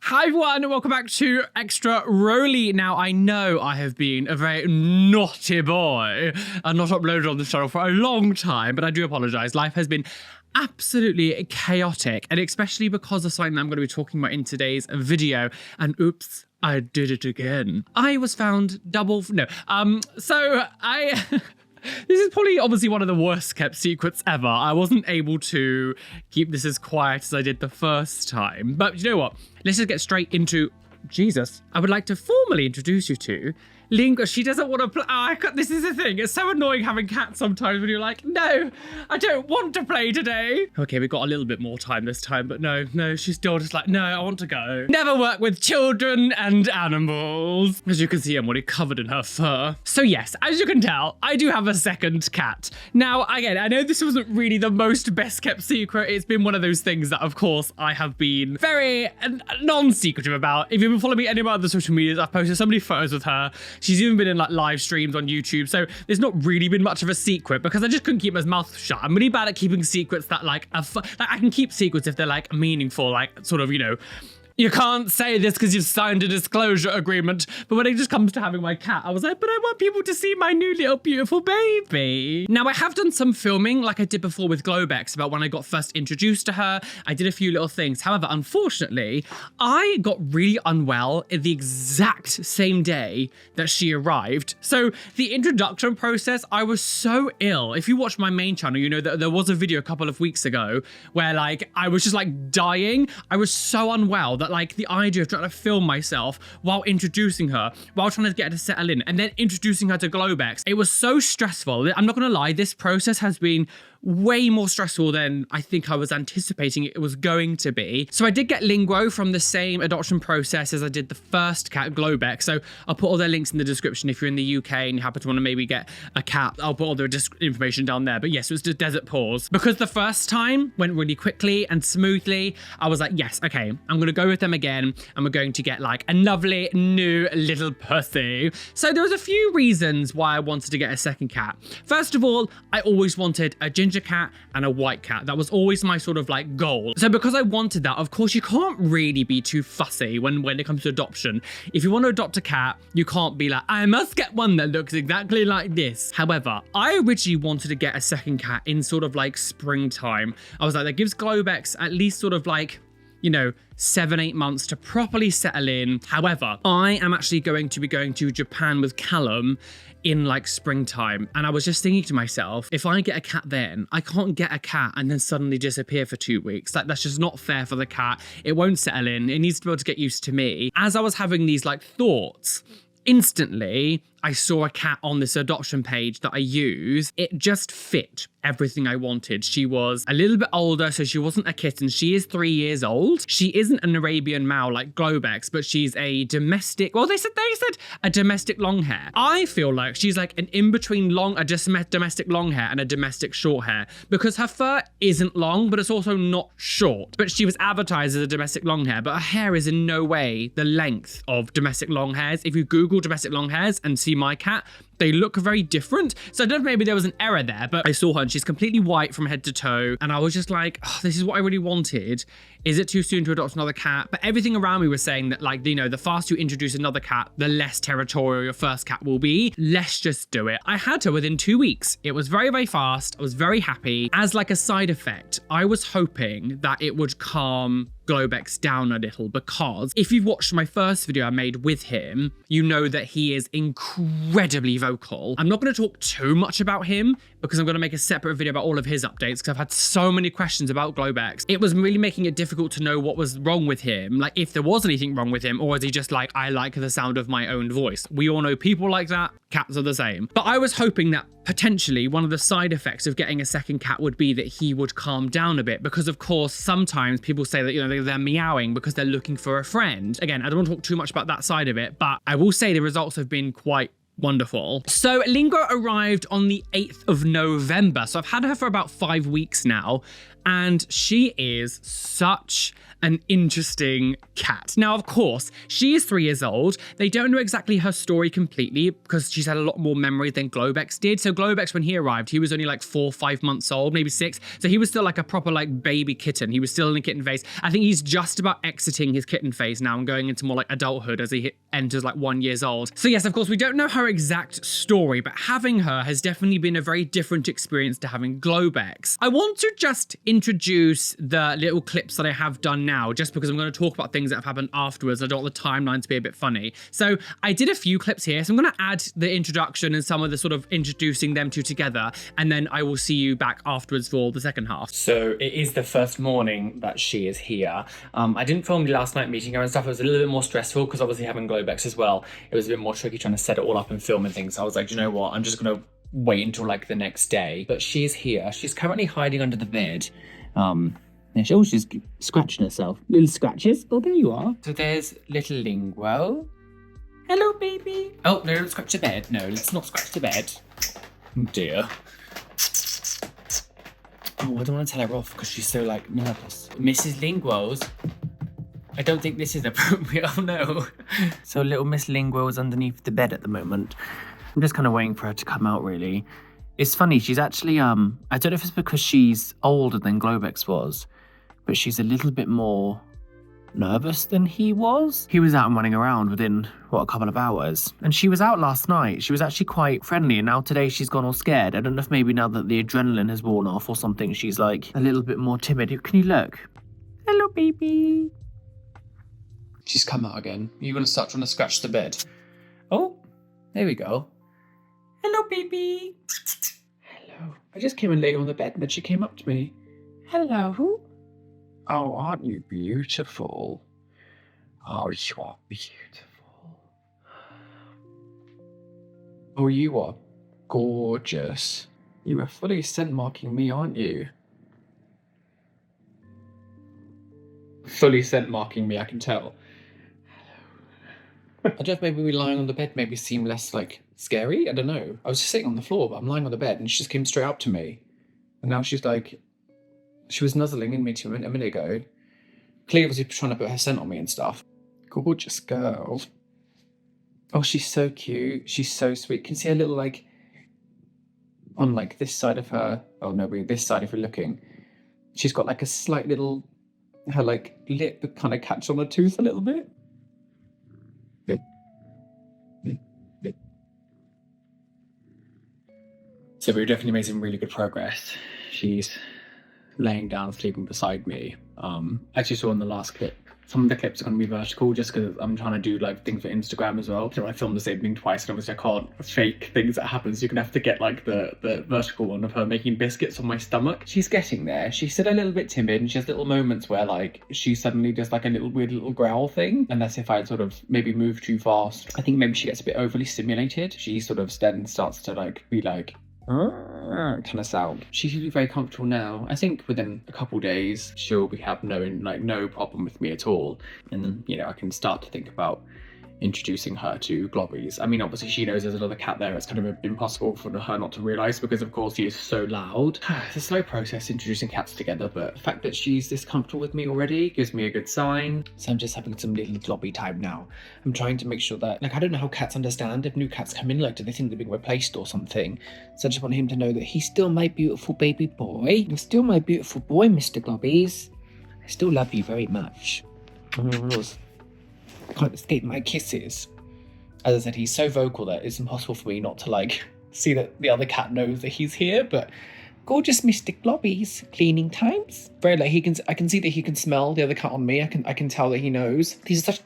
Hi everyone, and welcome back to Extra Roly. Now, I know I have been a very naughty boy and not uploaded on this channel for a long time, but I do apologise. Life has been absolutely chaotic, and especially because of something that I'm going to be talking about in today's video. And oops, I did it again. I was found This is probably obviously one of the worst kept secrets ever. I wasn't able to keep this as quiet as I did the first time. But you know what? Let's just get straight into Jesus. I would like to formally introduce you to Linguo. She doesn't want to play. This is the thing. It's so annoying having cats sometimes when you're like, no, I don't want to play today. Okay, we got a little bit more time this time, but no, she's still just like, no, I want to go. Never work with children and animals. As you can see, I'm already covered in her fur. So yes, as you can tell, I do have a second cat. Now, again, I know this wasn't really the most best kept secret. It's been one of those things that, of course, I have been very non-secretive about. If you've been following me any of my other social medias, I've posted so many photos with her. She's even been in like live streams on YouTube. So there's not really been much of a secret because I just couldn't keep my mouth shut. I'm really bad at keeping secrets that like I can keep secrets if they're like meaningful, like sort of, you know, you can't say this because you've signed a disclosure agreement. But when it just comes to having my cat, I was like, but I want people to see my new little beautiful baby. Now, I have done some filming like I did before with Globex about when I got first introduced to her. I did a few little things. However, unfortunately, I got really unwell in the exact same day that she arrived. So the introduction process, I was so ill. If you watch my main channel, you know that there was a video a couple of weeks ago where like I was just like dying. I was so unwell that like the idea of trying to film myself while introducing her, while trying to get her to settle in, and then introducing her to Globex, it was so stressful. I'm not gonna lie, this process has been way more stressful than I think I was anticipating it was going to be. So I did get Linguo from the same adoption process as I did the first cat, Globex. So I'll put all their links in the description if you're in the UK and you happen to want to maybe get a cat. I'll put all the information down there. But yes, it was just Desert Paws. Because the first time went really quickly and smoothly, I was like, yes, okay, I'm going to go with them again. And we're going to get like a lovely new little pussy. So there was a few reasons why I wanted to get a second cat. First of all, I always wanted a ginger cat and a white cat. That was always my sort of like goal. So because I wanted that, of course, you can't really be too fussy when it comes to adoption. If you want to adopt a cat, you can't be like, I must get one that looks exactly like this. However, I originally wanted to get a second cat in sort of like springtime. I was like, that gives Globex at least sort of like, you know, 7-8 months to properly settle in. However, I am actually going to be going to Japan with Callum in like springtime. And I was just thinking to myself, if I get a cat then, I can't get a cat and then suddenly disappear for 2 weeks. Like, that's just not fair for the cat. It won't settle in. It needs to be able to get used to me. As I was having these like thoughts, instantly, I saw a cat on this adoption page that I use. It just fit everything I wanted. She was a little bit older, so she wasn't a kitten. She is 3 years old. She isn't an Arabian Mal like Globex, but she's a domestic, well, they said a domestic long hair. I feel like she's like an in-between a domestic long hair and a domestic short hair, because her fur isn't long, but it's also not short. But she was advertised as a domestic long hair, but her hair is in no way the length of domestic long hairs. If you Google domestic long hairs and see my cat, they look very different. So I don't know if maybe there was an error there, but I saw her and she's completely white from head to toe. And I was just like, oh, this is what I really wanted. Is it too soon to adopt another cat? But everything around me was saying that, like, you know, the faster you introduce another cat, the less territorial your first cat will be. Let's just do it. I had her within 2 weeks. It was very, very fast. I was very happy. As like a side effect, I was hoping that it would calm Globex down a little, because if you've watched my first video I made with him, you know that he is incredibly vocal. I'm not going to talk too much about him because I'm going to make a separate video about all of his updates, because I've had so many questions about Globex. It was really making it difficult to know what was wrong with him, like if there was anything wrong with him, or is he just like, I like the sound of my own voice. We all know people like that. Cats are the same. But I was hoping that potentially one of the side effects of getting a second cat would be that he would calm down a bit, because of course sometimes people say that, you know, they're meowing because they're looking for a friend. Again, I don't want to talk too much about that side of it, but I will say the results have been quite wonderful. So Linguo arrived on the 8th of November. So I've had her for about 5 weeks now, and she is such an interesting cat. Now, of course, she is 3 years old. They don't know exactly her story completely because she's had a lot more memory than Globex did. So Globex, when he arrived, he was only like 4 or 5 months old, maybe 6. So he was still like a proper like baby kitten. He was still in a kitten phase. I think he's just about exiting his kitten phase now and going into more like adulthood as he enters like 1 year old. So yes, of course, we don't know her exact story, but having her has definitely been a very different experience to having Globex. I want to just introduce the little clips that I have done now, just because I'm going to talk about things that have happened afterwards. I don't want the timeline to be a bit funny. So I did a few clips here, so I'm going to add the introduction and some of the sort of introducing them two together, and then I will see you back afterwards for the second half. So it is the first morning that she is here. I didn't film the last night meeting her and stuff. It was a little bit more stressful because obviously having Globex as well, it was a bit more tricky trying to set it all up and film and things. So I was like, you know what, I'm just going to wait until like the next day. But she is here. She's currently hiding under the bed. She's scratching herself. Little scratches. Oh, there you are. So there's little Linguo. Hello, baby. Oh, no, don't scratch the bed. No, let's not scratch the bed. Oh, dear. Oh, I don't want to tell her off because she's so, like, nervous. Mrs. Linguo's. I don't think this is appropriate. Oh, no. So little Miss Linguo is underneath the bed at the moment. I'm just kind of waiting for her to come out, really. It's funny, she's actually, I don't know if it's because she's older than Globex was, but she's a little bit more nervous than he was. He was out and running around within, a couple of hours. And she was out last night. She was actually quite friendly, and now today she's gone all scared. I don't know if maybe now that the adrenaline has worn off or something, she's like a little bit more timid. Can you look? Hello, baby. She's come out again. You're going to start trying to scratch the bed. Oh, there we go. Hello, baby. Hello. I just came and laid on the bed and then she came up to me. Hello. Oh, aren't you beautiful? Oh, you are beautiful. Oh, you are gorgeous. You are fully scent marking me, aren't you? Fully scent marking me, I can tell. I don't know if maybe lying on the bed maybe seem less like scary. I don't know. I was just sitting on the floor, but I'm lying on the bed and she just came straight up to me. And now she's like, she was nuzzling in me a minute ago. Clearly was trying to put her scent on me and stuff. Gorgeous girl. Oh, she's so cute. She's so sweet. Can you see her little like, on like this side of her, oh no, this side if you're looking. She's got like a slight little, her like lip kind of catch on her tooth a little bit. So we're definitely made some really good progress. She's laying down, sleeping beside me. As you saw in the last clip, some of the clips are going to be vertical just because I'm trying to do like things for Instagram as well. So I filmed the same thing twice and obviously I can't fake things that happen. So you're going to have to get like the vertical one of her making biscuits on my stomach. She's getting there. She's still a little bit timid and she has little moments where like she suddenly does like a little weird little growl thing. And that's if I sort of maybe move too fast. I think maybe she gets a bit overly stimulated. She sort of then starts to like be like, kind of sound. She should be very comfortable now. I think within a couple days she'll have no problem with me at all, and then I can start to think about introducing her to Globbies. I mean, obviously she knows there's another cat there. It's kind of impossible for her not to realise because of course he is so loud. It's a slow process introducing cats together, but the fact that she's this comfortable with me already gives me a good sign. So I'm just having some little Globby time now. I'm trying to make sure that, like, I don't know how cats understand if new cats come in, like, do they think they're being replaced or something? So I just want him to know that he's still my beautiful baby boy. You're still my beautiful boy, Mr. Globbies. I still love you very much. Can't escape my kisses. As I said, he's so vocal that it's impossible for me not to like see that the other cat knows that he's here. But gorgeous Mr. Globbies, cleaning times. Very like I can see that he can smell the other cat on me. I can tell that he knows. These are such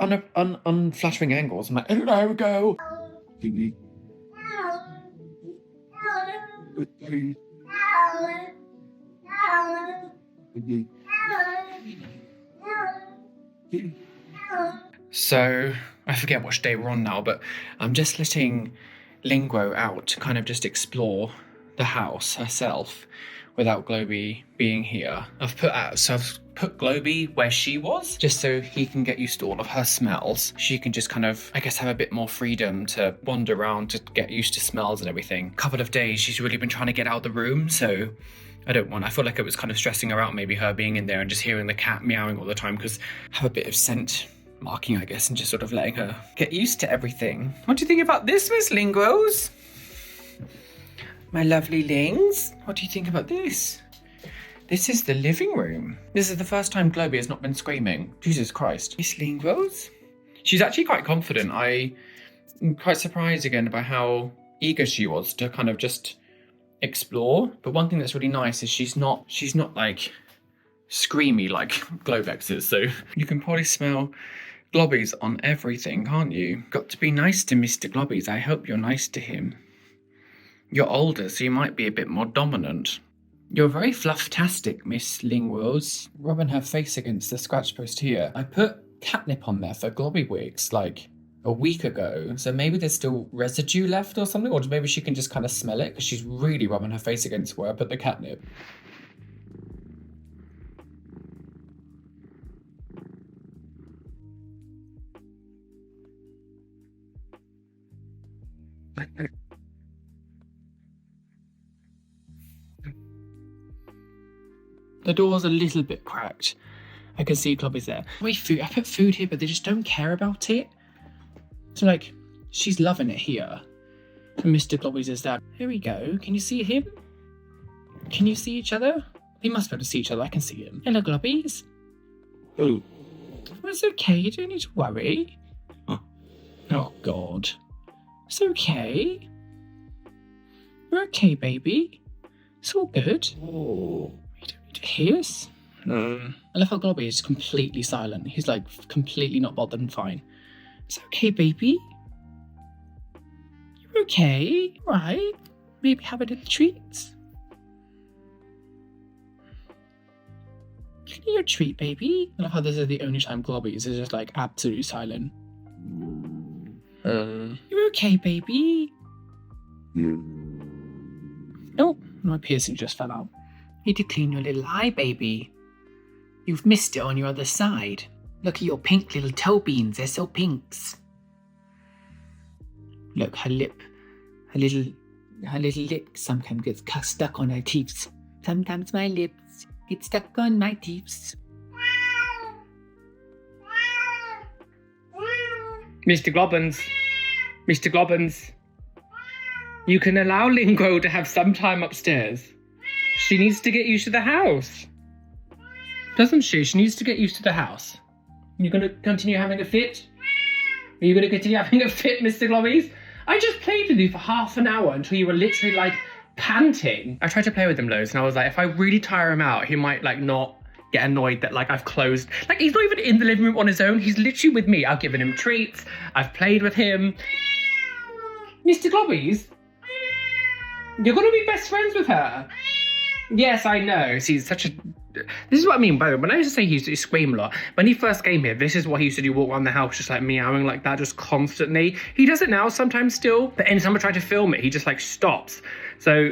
unflattering angles. I'm like, hello, go. So, I forget which day we're on now, but I'm just letting Linguo out to kind of just explore the house herself without Globby being here. I've put Globby where she was, just so he can get used to all of her smells. She can just kind of, I guess, have a bit more freedom to wander around to get used to smells and everything. A couple of days she's really been trying to get out of the room, so I feel like it was kind of stressing her out, maybe her being in there and just hearing the cat meowing all the time, because I have a bit of scent marking, I guess, and just sort of letting her get used to everything. What do you think about this, Miss Linguos? My lovely Lings? What do you think about this? This is the living room. This is the first time Globey has not been screaming. Jesus Christ. Miss Linguos? She's actually quite confident. I'm quite surprised again by how eager she was to kind of just explore. But one thing that's really nice is she's not like screamy like Globex is. So you can probably smell Globbies on everything, can't you? Got to be nice to Mr. Globbies. I hope you're nice to him. You're older, so you might be a bit more dominant. You're very flufftastic, Miss Linguos. Rubbing her face against the scratch post here. I put catnip on there for Globby Wigs like a week ago, so maybe there's still residue left or something, or maybe she can just kind of smell it, because she's really rubbing her face against where I put the catnip. The door's a little bit cracked. I can see Globby's there. I put food here, but they just don't care about it. So, like, she's loving it here. And Mr. Globby's is there. Here we go. Can you see him? Can you see each other? We must be able to see each other. I can see him. Hello, Globbies. Oh. It's okay. You don't need to worry. Oh, God. It's okay. You're okay, baby. It's all good. Oh. You don't need to hiss. I love how Globby is completely silent. He's like completely not bothered and fine. It's okay, baby. You're okay, right? Maybe have a little treat. Give me your treat, baby. I love how this is the only time Globby is just like absolutely silent. You're okay, baby. Oh, my piercing just fell out. Need to clean your little eye, baby. You've missed it on your other side. Look at your pink little toe beans, they're so pinks. Look, her little lip sometimes gets stuck on her teeth. Sometimes my lips get stuck on my teeth. Mr. Globbins, you can allow Linguo to have some time upstairs. She needs to get used to the house. Doesn't she? She needs to get used to the house. You're going to continue having a fit? Are you going to continue having a fit, Mr. Globbies? I just played with you for half an hour until you were literally like panting. I tried to play with him loads and I was like, if I really tire him out, he might like not get annoyed that like I've closed. Like he's not even in the living room on his own. He's literally with me. I've given him treats. I've played with him. Mr. Globbies? You're going to be best friends with her. Yes, I know. She's such a... This is what I mean, by the way. When I used to say he used to scream a lot, when he first came here, this is what he used to do, walk around the house just like meowing like that, just constantly. He does it now sometimes still, but anytime I try to film it, he just like stops. So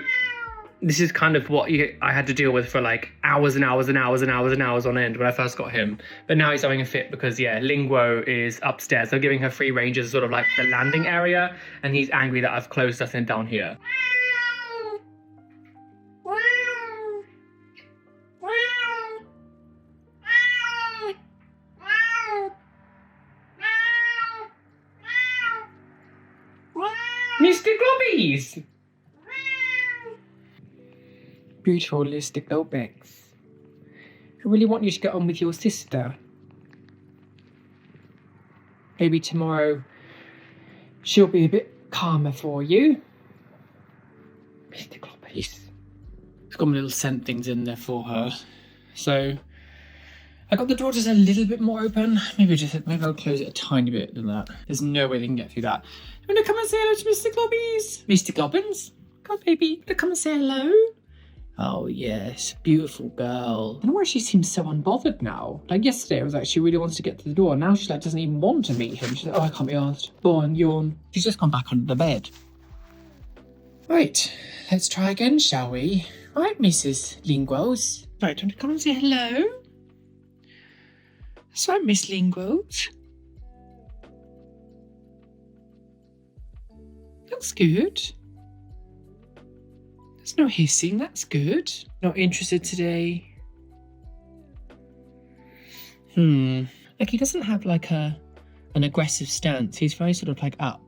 this is kind of what I had to deal with for like hours and hours and hours and hours and hours on end when I first got him. But now he's having a fit because, yeah, Linguo is upstairs. They're giving her free range as sort of like the landing area, and he's angry that I've closed us in down here. Mr. Globbies! Beautiful Mr. Globex. I really want you to get on with your sister. Maybe tomorrow she'll be a bit calmer for you. Mr. Globbies. It's got my little scent things in there for her. So I got the door just a little bit more open. Maybe I'll close it a tiny bit than that. There's no way they can get through that. You want to come and say hello to Mr. Globbies? Mr. Globbins? Come on, baby. Want to come and say hello? Oh, yes. Beautiful girl. I don't know why she seems so unbothered now. Like yesterday, I was like, she really wants to get to the door. Now she's like, doesn't even want to meet him. She's like, oh, I can't be asked. Go on, yawn. She's just gone back under the bed. Right. Let's try again, shall we? Right, Mrs. Linguos. Right, do you want to come and say hello? That's right, Miss Linguos. Looks good. There's no hissing, that's good. Not interested today. Like he doesn't have like an aggressive stance. He's very sort of like up.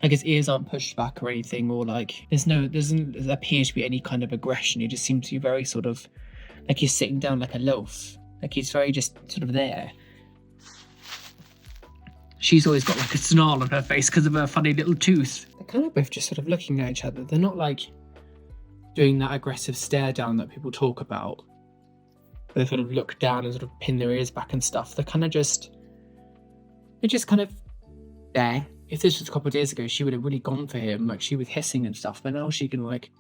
Like his ears aren't pushed back or anything, or like doesn't appear to be any kind of aggression. He just seems to be very sort of like he's sitting down like a loaf. Like he's very just sort of there. She's always got like a snarl on her face because of her funny little tooth. They're kind of both just sort of looking at each other. They're not like doing that aggressive stare down that people talk about. They sort of look down and sort of pin their ears back and stuff. They're just kind of there. If this was a couple of days ago, she would have really gone for him. Like she was hissing and stuff, but now she can like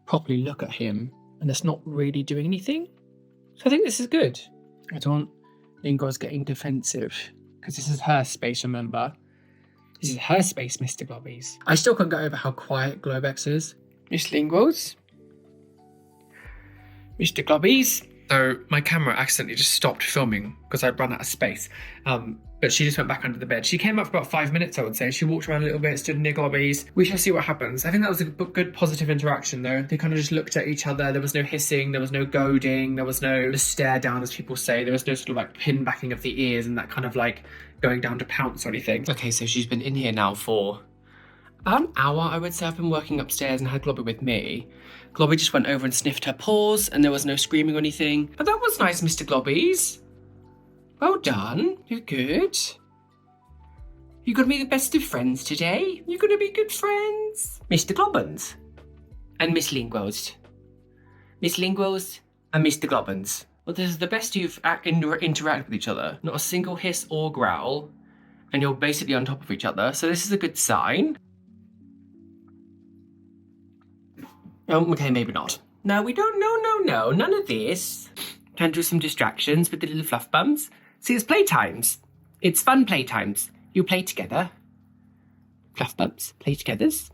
properly look at him and it's not really doing anything. So I think this is good. I don't want Linguo's getting defensive because this is her space, remember? This is her space, Mr. Globbies. I still can't get over how quiet Globex is. Miss Linguo's. Mr. Globbies. So my camera accidentally just stopped filming because I'd run out of space. But she just went back under the bed. She came up for about 5 minutes, I would say. She walked around a little bit, stood near Globbies. We shall see what happens. I think that was a good positive interaction though. They kind of just looked at each other. There was no hissing, there was no goading, there was no stare down as people say. There was no sort of like pin backing of the ears and that kind of like going down to pounce or anything. Okay, so she's been in here now for about an hour, I would say. I've been working upstairs and had Globby with me. Globby just went over and sniffed her paws and there was no screaming or anything. But that was nice, Mr. Globbies. Well done. You're good. You're going to be the best of friends today. You're going to be good friends. Mr. Globbins. And Miss Linguo's. Miss Linguo's and Mr. Globbins. Well, this is the best you've interacted with each other. Not a single hiss or growl. And you're basically on top of each other. So this is a good sign. Oh, okay, maybe not. No, we don't. No. None of this. Can do some distractions with the little fluff bums. See, it's playtimes. It's fun playtimes. You play together. Fluff bumps, play togethers.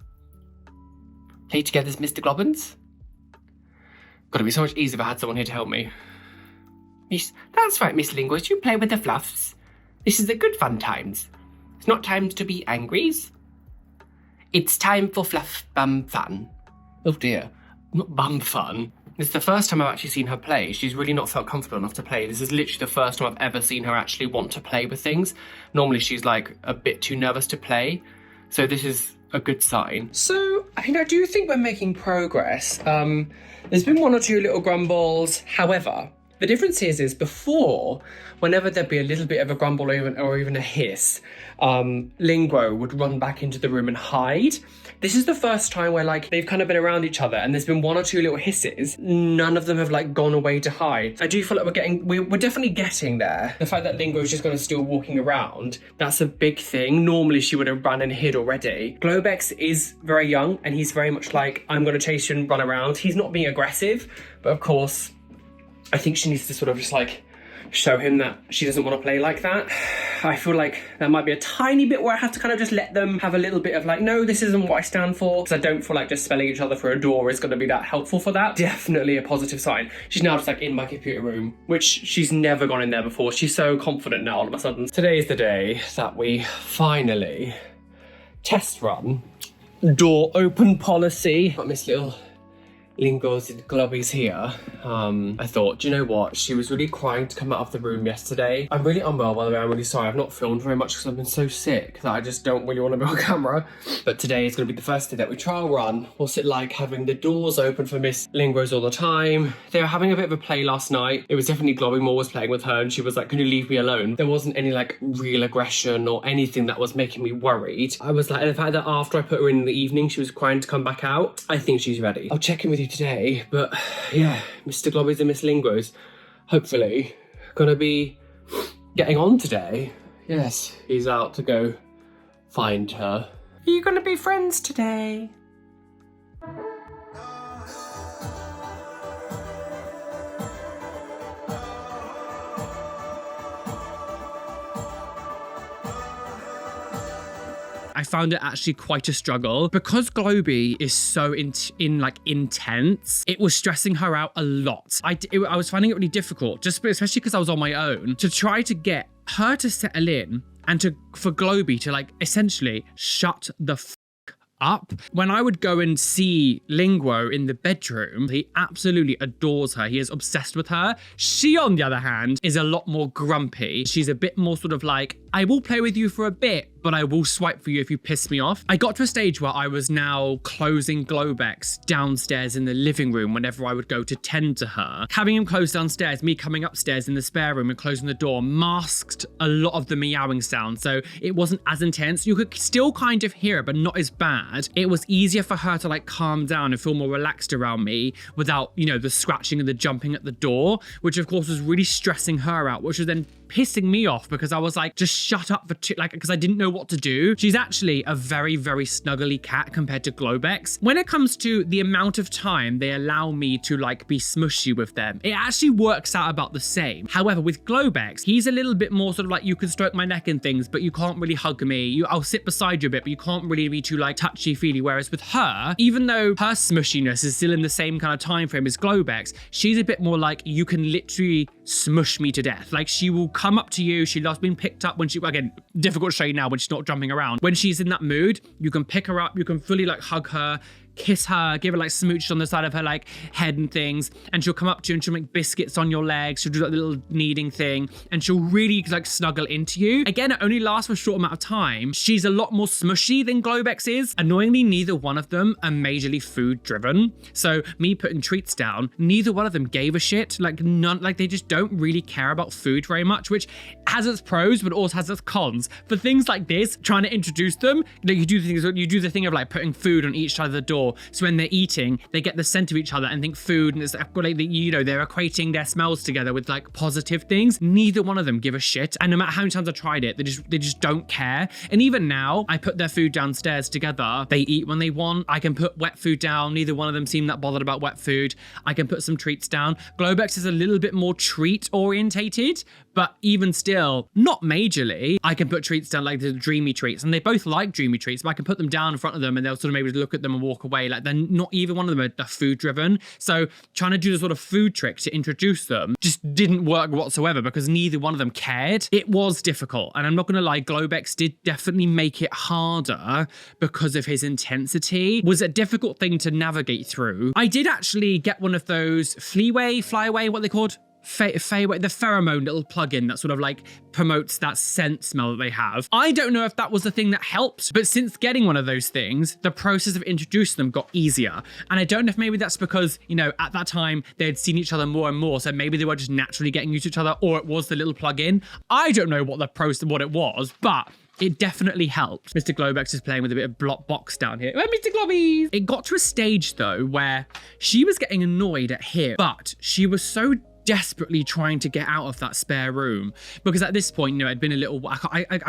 Play togethers, Mr. Globbins. God, it'd be so much easier if I had someone here to help me. Miss, that's right, Miss Linguist, you play with the fluffs. This is the good fun times. It's not times to be angries. It's time for fluff bum fun. Oh dear, not bum fun. This is the first time I've actually seen her play. She's really not felt comfortable enough to play. This is literally the first time I've ever seen her actually want to play with things. Normally she's like a bit too nervous to play. So this is a good sign. So, I do think we're making progress. There's been one or two little grumbles. However, the difference is before, whenever there'd be a little bit of a grumble or even a hiss, Linguo would run back into the room and hide. This is the first time where like they've kind of been around each other and there's been one or two little hisses. None of them have like gone away to hide. I do feel like we're definitely getting there. The fact that Linguo is just kind of still walking around, that's a big thing. Normally she would have run and hid already. Globex is very young and he's very much like, I'm going to chase you and run around. He's not being aggressive, but of course, I think she needs to sort of just like show him that she doesn't want to play like that. I feel like there might be a tiny bit where I have to kind of just let them have a little bit of like, no, this isn't what I stand for. Because I don't feel like just spelling each other for a door is going to be that helpful for that. Definitely a positive sign. She's now just like in my computer room, which she's never gone in there before. She's so confident now all of a sudden. Today is the day that we finally test run door open policy. Got Miss Little Linguo's and Globby's here. I thought, do you know what? She was really crying to come out of the room yesterday. I'm really unwell, by the way. I'm really sorry. I've not filmed very much because I've been so sick that I just don't really want to be on camera. But today is going to be the first day that we trial run. What's it like having the doors open for Miss Linguo's all the time? They were having a bit of a play last night. It was definitely Globby more was playing with her and she was like, can you leave me alone? There wasn't any like real aggression or anything that was making me worried. I was like, and the fact that after I put her in the evening, she was crying to come back out. I think she's ready. I'll check in with you today, but yeah, Mr. Globby's and Miss Linguo's hopefully gonna be getting on today. Yes, he's out to go find her. Are you gonna be friends today? I found it actually quite a struggle because Globby is so intense. It was stressing her out a lot. I was finding it really difficult, especially because I was on my own, to try to get her to settle in and for Globby to like essentially shut the up. When I would go and see Linguo in the bedroom, he absolutely adores her. He is obsessed with her. She, on the other hand, is a lot more grumpy. She's a bit more sort of like, I will play with you for a bit, but I will swipe for you if you piss me off. I got to a stage where I was now closing Globex downstairs in the living room whenever I would go to tend to her. Having him close downstairs, me coming upstairs in the spare room and closing the door masked a lot of the meowing sound, so it wasn't as intense. You could still kind of hear it, but not as bad. It was easier for her to like calm down and feel more relaxed around me without, you know, the scratching and the jumping at the door, which of course was really stressing her out, which was then pissing me off because I was like, just shut up for because I didn't know what to do. She's actually a very, very snuggly cat compared to Globex. When it comes to the amount of time they allow me to like be smushy with them, it actually works out about the same. However, with Globex, he's a little bit more sort of like, you can stroke my neck and things, but you can't really hug me. I'll sit beside you a bit, but you can't really be too like touchy-feely. Whereas with her, even though her smushiness is still in the same kind of time frame as Globex, she's a bit more like, you can literally smush me to death. Like, she will come up to you. She loves being picked up when she, again, difficult to show you now when she's not jumping around. When she's in that mood, you can pick her up, you can fully like hug her, kiss her, give her like smooches on the side of her like head and things, and she'll come up to you and she'll make biscuits on your legs. She'll do that little kneading thing and she'll really like snuggle into you. Again, it only lasts for a short amount of time. She's a lot more smushy than Globex is. Annoyingly, neither one of them are majorly food driven. So me putting treats down, neither one of them gave a shit. Like none, like they just don't really care about food very much, which has its pros but also has its cons. For things like this, trying to introduce them, you do the thing of like putting food on each side of the door. So when they're eating, they get the scent of each other and think food, and it's like, you know, they're equating their smells together with like positive things. Neither one of them give a shit, and no matter how many times I tried it, they just don't care. And even now, I put their food downstairs together. They eat when they want. I can put wet food down. Neither one of them seem that bothered about wet food. I can put some treats down. Globex is a little bit more treat orientated, but even still, not majorly. I can put treats down, like the dreamy treats, and they both like dreamy treats, but I can put them down in front of them and they'll sort of maybe look at them and walk away. Like, they're not either one of them are food driven. So trying to do the sort of food trick to introduce them just didn't work whatsoever because neither one of them cared. It was difficult. And I'm not going to lie, Globex did definitely make it harder because of his intensity. It was a difficult thing to navigate through. I did actually get one of those flyaway, what are they called? The pheromone little plugin that sort of like promotes that scent smell that they have. I don't know if that was the thing that helped, but since getting one of those things, the process of introducing them got easier. And I don't know if maybe that's because, you know, at that time they had seen each other more and more, so maybe they were just naturally getting used to each other, or it was the little plugin. I don't know what it was, but it definitely helped. Mr. Globex is playing with a bit of block box down here. Oh, Mr. Globbies! It got to a stage though where she was getting annoyed at him, but she was so desperately trying to get out of that spare room because at this point, you know, it'd been a little, I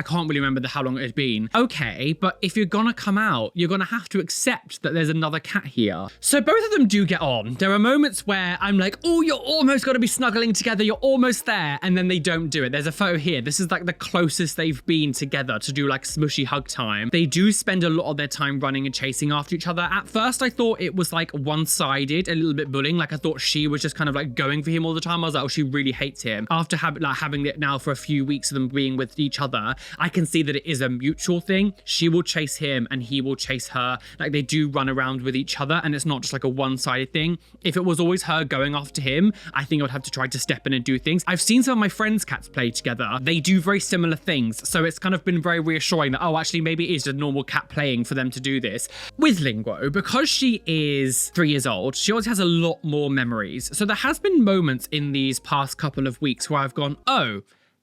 can't really remember how long it had been. Okay, but if you're gonna come out, you're gonna have to accept that there's another cat here. So both of them do get on. There are moments where I'm like, oh, you're almost gonna be snuggling together, you're almost there, and then they don't do it. There's a photo here. This is like the closest they've been together to do like smushy hug time. They do spend a lot of their time running and chasing after each other. At first, I thought it was like one-sided, a little bit bullying. Like I thought she was just kind of like going for him all the time. I was like, oh, she really hates him. After having it now for a few weeks of them being with each other, I can see that it is a mutual thing. She will chase him and he will chase her. Like they do run around with each other and it's not just like a one-sided thing. If it was always her going after him, I think I would have to try to step in and do things. I've seen some of my friends' cats play together. They do very similar things. So it's kind of been very reassuring that, oh, actually maybe it is a normal cat playing for them to do this. With Linguo, because she is 3 years old, she always has a lot more memories. So there has been moments in these past couple of weeks where I've gone, oh,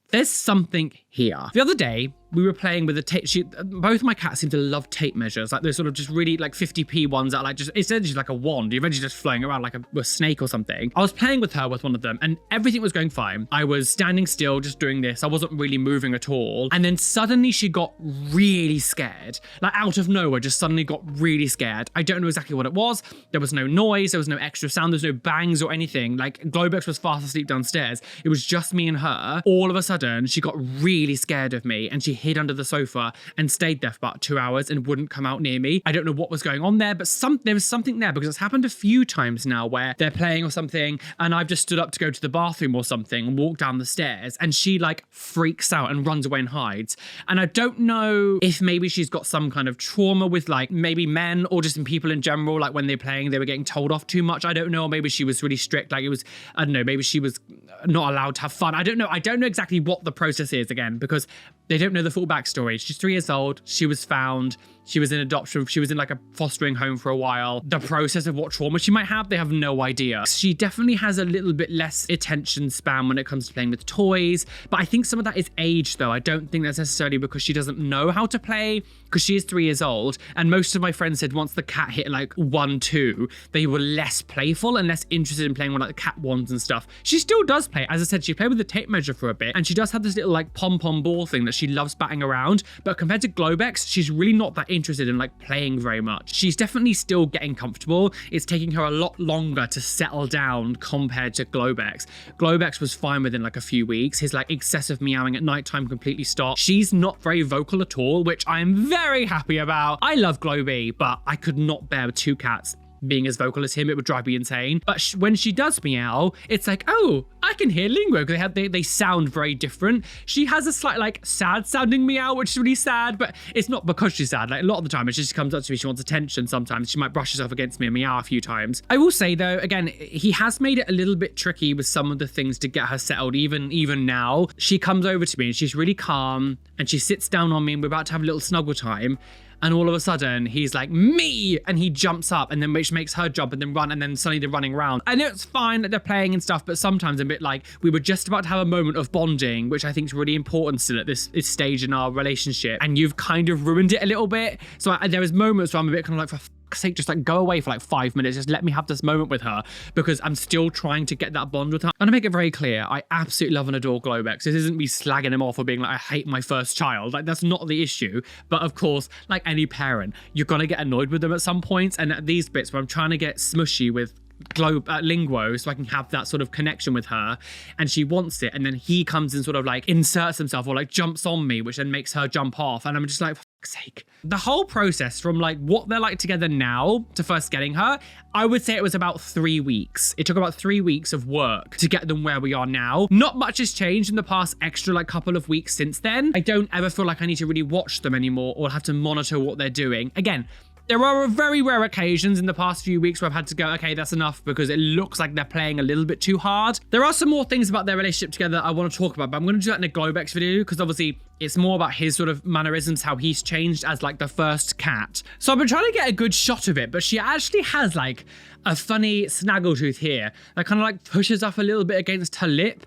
there's something here. The other day, we were playing with a tape. Both of my cats seem to love tape measures, like those sort of just really like 50p ones that are like just, it's essentially like a wand. You're eventually just flying around like a snake or something. I was playing with her with one of them and everything was going fine. I was standing still, just doing this. I wasn't really moving at all. And then suddenly she got really scared. Like out of nowhere, just suddenly got really scared. I don't know exactly what it was. There was no noise. There was no extra sound. There's no bangs or anything. Like Globex was fast asleep downstairs. It was just me and her. All of a sudden, she got really scared of me and she hid under the sofa and stayed there for about 2 hours and wouldn't come out near me. I don't know what was going on there, but there was something there, because it's happened a few times now where they're playing or something and I've just stood up to go to the bathroom or something and walk down the stairs and she like freaks out and runs away and hides. And I don't know if maybe she's got some kind of trauma with like maybe men or just in people in general, like when they're playing, they were getting told off too much. I don't know. Or maybe she was really strict. Like it was, I don't know, maybe she was not allowed to have fun. I don't know. I don't know exactly what the process is, again, because they don't know the full backstory. She's 3 years old. She was found. She was in adoption. She was in like a fostering home for a while. The process of what trauma she might have, they have no idea. She definitely has a little bit less attention span when it comes to playing with toys. But I think some of that is age though. I don't think that's necessarily because she doesn't know how to play, because she is 3 years old. And most of my friends said once the cat hit like 1, 2, they were less playful and less interested in playing with like the cat wands and stuff. She still does play. As I said, she played with the tape measure for a bit. And she does have this little like pom-pom ball thing that she loves batting around. But compared to Globex, she's really not that interested in like playing very much. She's definitely still getting comfortable. It's taking her a lot longer to settle down compared to Globex. Globex was fine within like a few weeks. His like excessive meowing at nighttime completely stopped. She's not very vocal at all, which I'm very happy about. I love Globey, but I could not bear 2 cats being as vocal as him. It would drive me insane. But when she does meow, it's like, oh, I can hear Linguo, because they sound very different. She has a slight like sad sounding meow, which is really sad, but it's not because she's sad. Like a lot of the time, she just comes up to me, she wants attention. Sometimes she might brush herself against me and meow a few times. I will say though, again, he has made it a little bit tricky with some of the things to get her settled. Even now, she comes over to me and she's really calm and she sits down on me and we're about to have a little snuggle time. And all of a sudden, he's like, me! And he jumps up, and then which makes her jump and then run, and then suddenly they're running around. I know it's fine that they're playing and stuff, but sometimes a bit like we were just about to have a moment of bonding, which I think is really important still at this stage in our relationship. And you've kind of ruined it a little bit. So there was moments where I'm a bit kind of like, for fuck's sake, just like go away for like 5 minutes. Just let me have this moment with her, because I'm still trying to get that bond with her. And to make it very clear, I absolutely love and adore Globex. This isn't me slagging him off or being like, I hate my first child. Like that's not the issue. But of course, like any parent, you're gonna get annoyed with them at some points. And at these bits where I'm trying to get smushy with Linguo so I can have that sort of connection with her, and she wants it, and then he comes and sort of like inserts himself or like jumps on me, which then makes her jump off, and I'm just like, for fuck's sake. The whole process from like what they're like together now to first getting her, I would say it was about 3 weeks. It took about 3 weeks of work to get them where we are now. Not much has changed in the past extra like couple of weeks since then. I don't ever feel like I need to really watch them anymore or have to monitor what they're doing. Again, there are very rare occasions in the past few weeks where I've had to go, okay, that's enough, because it looks like they're playing a little bit too hard. There are some more things about their relationship together I want to talk about, but I'm going to do that in a Globex video, because obviously it's more about his sort of mannerisms, how he's changed as like the first cat. So I've been trying to get a good shot of it, but she actually has like a funny snaggletooth here that kind of like pushes up a little bit against her lip.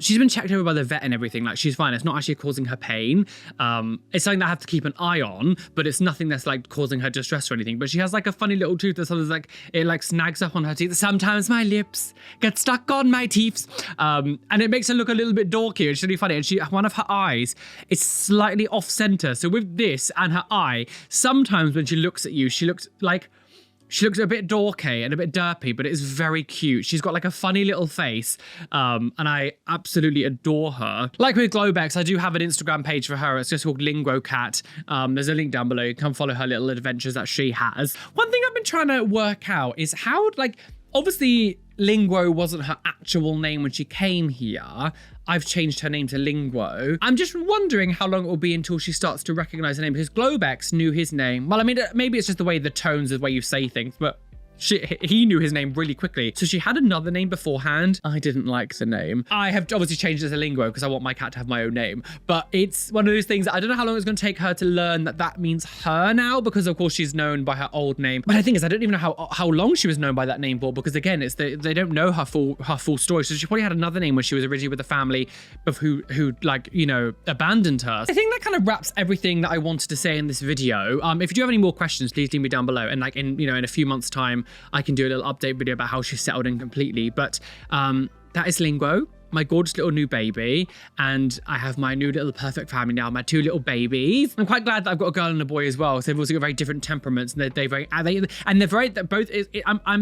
She's been checked over by the vet and everything. Like she's fine. It's not actually causing her pain. It's something that I have to keep an eye on, but it's nothing that's like causing her distress or anything. But she has like a funny little tooth that sometimes like it like snags up on her teeth. Sometimes my lips get stuck on my teeth, and it makes her look a little bit dorky. It's really funny. And one of her eyes is slightly off center. So with this and her eye, sometimes when she looks at you, she looks a bit dorky and a bit derpy, but it is very cute. She's got like a funny little face, and I absolutely adore her. Like with Globex, I do have an Instagram page for her. It's just called Linguo Cat. There's a link down below. You can come follow her little adventures that she has. One thing I've been trying to work out is how, like, obviously Linguo wasn't her actual name when she came here. I've changed her name to Linguo. I'm just wondering how long it will be until she starts to recognize her name, because Globex knew his name. Well, I mean, maybe it's just the way the tones, the way you say things, but he knew his name really quickly. So she had another name beforehand. I didn't like the name. I have obviously changed it to Linguo because I want my cat to have my own name. But it's one of those things, I don't know how long it's going to take her to learn that that means her now, because of course she's known by her old name. But the thing is, I don't even know how long she was known by that name for, because again, it's they don't know her full story. So she probably had another name when she was originally with the family of who like, you know, abandoned her. I think that kind of wraps everything that I wanted to say in this video. If you do have any more questions, please leave me down below. And like in a few months time, I can do a little update video about how she's settled in completely. But that is Linguo. my gorgeous little new baby, and I have my new little perfect family now, my 2 little babies. I'm quite glad that I've got a girl and a boy as well. So they've also got very different temperaments, and I'm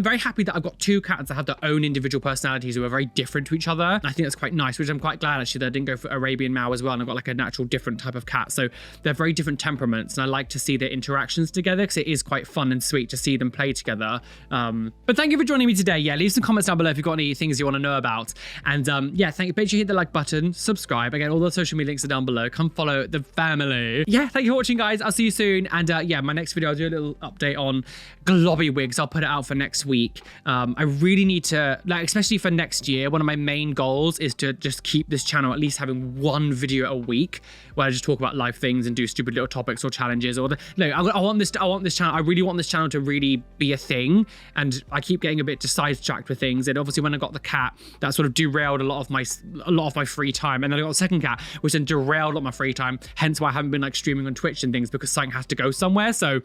very happy that I've got 2 cats that have their own individual personalities who are very different to each other. I think that's quite nice, which I'm quite glad actually that I didn't go for Arabian Mal as well, and I've got like a natural different type of cat. So they're very different temperaments, and I like to see their interactions together because it is quite fun and sweet to see them play together. But thank you for joining me today. Yeah, leave some comments down below if you've got any things you want to know about. And yeah, thank you. Make sure you hit the like button, subscribe. Again, all the social media links are down below. Come follow the family. Yeah, thank you for watching, guys. I'll see you soon. And yeah, my next video, I'll do a little update on globby wigs. I'll put it out for next week. I really need to, like, especially for next year, one of my main goals is to just keep this channel at least having 1 video a week where I just talk about life things and do stupid little topics or challenges. Or I want this channel. I really want this channel to really be a thing. And I keep getting a bit sidetracked with things. And obviously, when I got the cat, that sort of derailed a lot of my free time. And then I got the second cat, which then derailed a lot of my free time. Hence why I haven't been like streaming on Twitch and things, because something has to go somewhere. So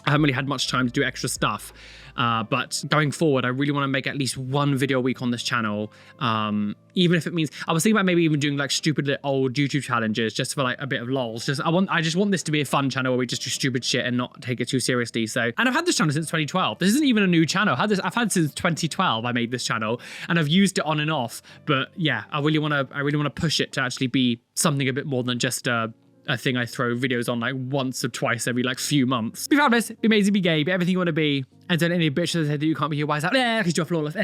I haven't really had much time to do extra stuff. But going forward, I really want to make at least 1 video a week on this channel. Even if it means, I was thinking about maybe even doing like stupid little old YouTube challenges just for like a bit of lols. I just want this to be a fun channel where we just do stupid shit and not take it too seriously. So, and I've had this channel since 2012. This isn't even a new channel. I've had since 2012. I made this channel and I've used it on and off. But yeah, I really want to push it to actually be something a bit more than just a thing I throw videos on like once or twice every like few months. Be fabulous, be amazing, be gay, be everything you want to be, and don't let any bitch that say that you can't be here wise out there because you're flawless.